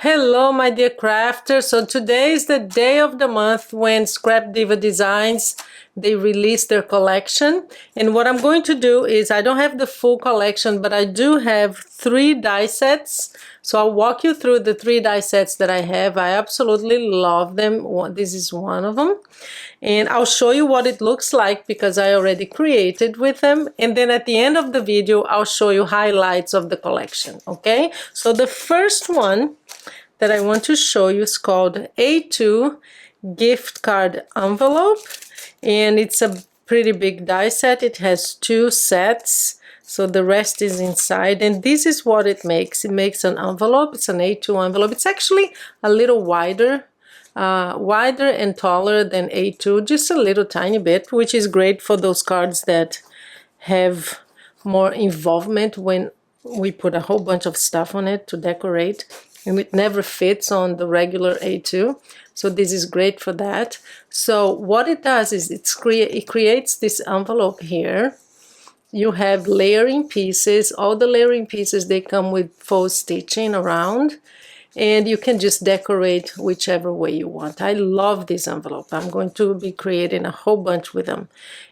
Hello my dear crafters. So today is the day of the month when Scrap Diva Designs, they release their collection. And what I'm going to do is, I don't have the full collection, but I do have 3 die sets. So I'll walk you through the 3 die sets that I have. I absolutely love them. This is one of them. And I'll show you what it looks like because I already created with them. And then at the end of the video, I'll show you highlights of the collection, okay? So the first one that I want to show you is called A2 gift card envelope, and it's a pretty big die set. It has 2 sets, so the rest is inside, and this is what it makes. It makes an envelope. It's an A2 envelope. It's actually a little wider and taller than A2, just a little tiny bit, which is great for those cards that have more involvement when we put a whole bunch of stuff on it to decorate. And it never fits on the regular A2, so this is great for that. So what it does is it creates this envelope here. You have layering pieces. All the layering pieces, they come with faux stitching around, and you can just decorate whichever way you want. I love this envelope. I'm going to be creating a whole bunch with them.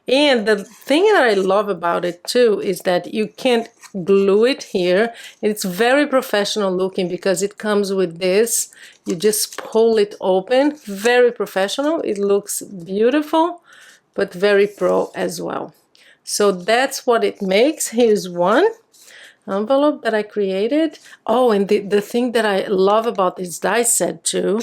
And the thing that I love about it too is that you can't glue it here. It's very professional looking because it comes with this. You just pull it open. Very professional. It looks beautiful, but very pro as well. So that's what it makes. Here's one envelope that I created. Oh, and the thing that I love about this die set too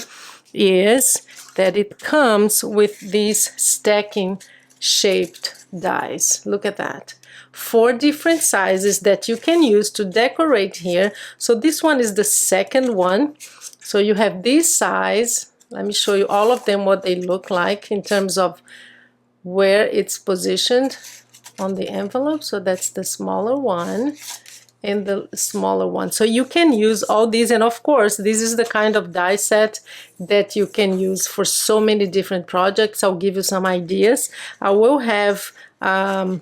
is that it comes with these stacking shaped dies. Look at that. 4 different sizes that you can use to decorate here. So this one is the second one. So you have this size. Let me show you all of them, what they look like in terms of where it's positioned on the envelope. So that's the smaller one and the smaller one. So you can use all these, and of course this is the kind of die set that you can use for so many different projects. I'll give you some ideas. I will have a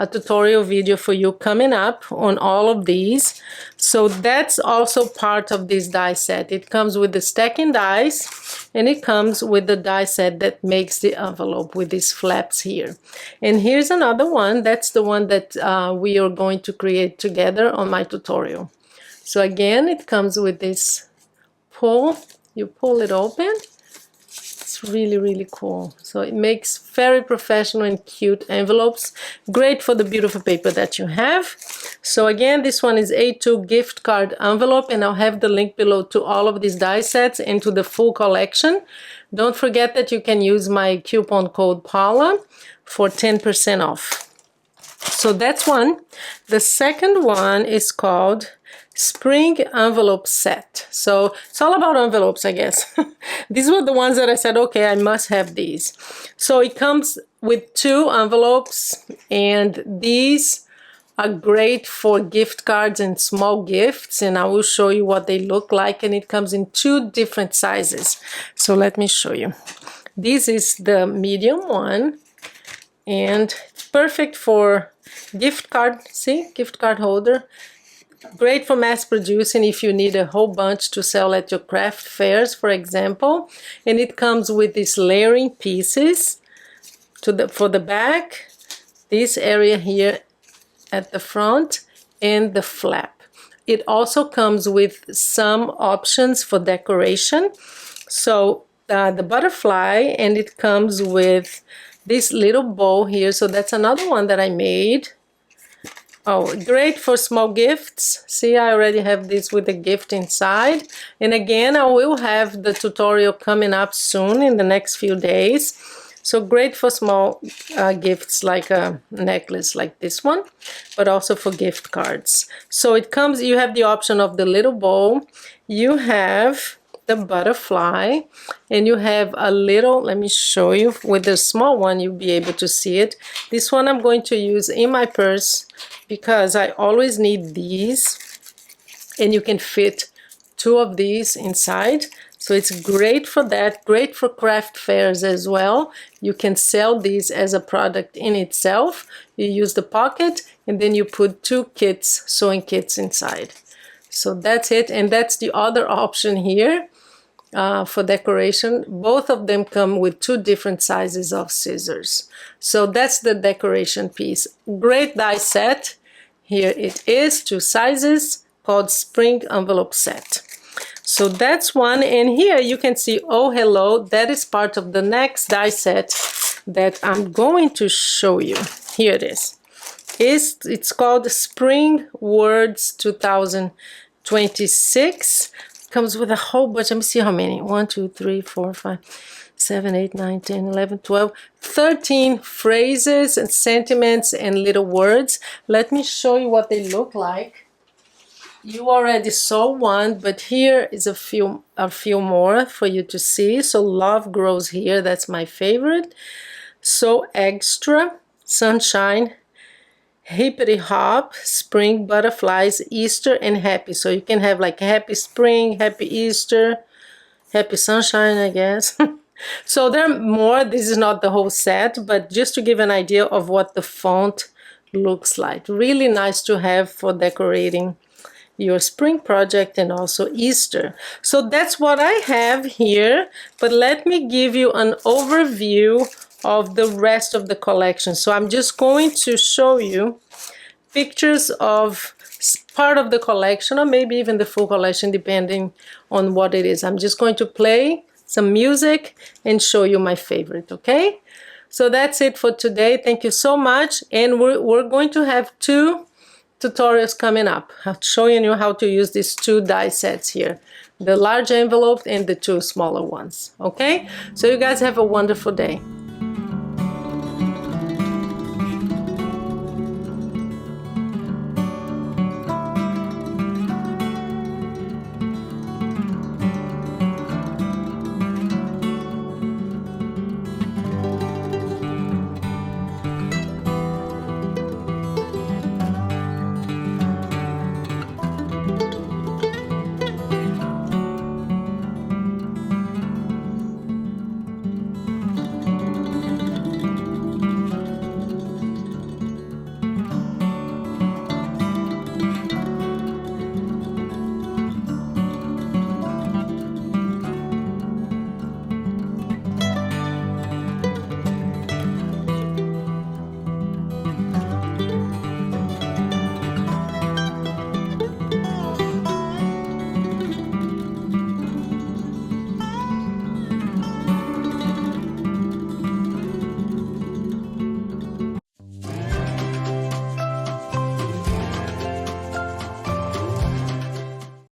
tutorial video for you coming up on all of these. So that's also part of this die set. It comes with the stacking dies, and it comes with the die set that makes the envelope with these flaps here. And here's another one. That's the one that we are going to create together on my tutorial. So again, it comes with this pull. You pull it open. It's really cool. So it makes very professional and cute envelopes. Great for the beautiful paper that you have. So again, this one is A2 gift card envelope, and I'll have the link below to all of these die sets and to the full collection. Don't forget that you can use my coupon code Paula for 10% off. So that's one. The second one is called Spring Envelope Set. So it's all about envelopes, I guess. These were the ones that I said, okay, I must have these. So it comes with 2 envelopes, and these are great for gift cards and small gifts, and I will show you what they look like. And it comes in 2 different sizes. So let me show you. This is the medium one, and it's perfect for gift card, see, gift card holder. Great for mass producing if you need a whole bunch to sell at your craft fairs, for example. And it comes with these layering pieces for the back, this area here at the front, and the flap. It also comes with some options for decoration. So the butterfly, and it comes with this little bow here. So that's another one that I made. Oh, great for small gifts. See, I already have this with a gift inside. And again, I will have the tutorial coming up soon in the next few days. So great for small gifts, like a necklace like this one, but also for gift cards. So it comes, you have the option of the little bow. You have the butterfly, and you have a little, let me show you, with the small one you'll be able to see it. This one I'm going to use in my purse because I always need these, and you can fit 2 of these inside. So it's great for that, great for craft fairs as well. You can sell these as a product in itself. You use the pocket, and then you put 2 kits, sewing kits inside. So that's it, and that's the other option here for decoration. Both of them come with 2 different sizes of scissors. So that's the decoration piece. Great die set. Here it is, 2 sizes, called spring envelope set. So that's one, and here you can see, oh hello, that is part of the next die set that I'm going to show you. Here it is. It's called Spring Words 2026. Comes with a whole bunch. Let me see how many. 1, 2, 3, 4, 5, 7, 8, 9, 10, 11, 12, 13 phrases and sentiments and little words. Let me show you what they look like. You already saw one, but here is a few more for you to see. So love grows here. That's my favorite. So extra, sunshine, hippity hop, spring, butterflies, Easter, and happy. So you can have like happy spring, happy Easter, happy sunshine, I guess. So there are more. This is not the whole set, but just to give an idea of what the font looks like. Really nice to have for decorating your spring project and also Easter. So that's what I have here, but let me give you an overview of the rest of the collection. So I'm just going to show you pictures of part of the collection, or maybe even the full collection, depending on what it is. I'm just going to play some music and show you my favorite, okay? So that's it for today. Thank you so much, and we're going to have 2 tutorials coming up, showing you how to use these 2 die sets here, the large envelope and the 2 smaller ones. Okay, so you guys have a wonderful day.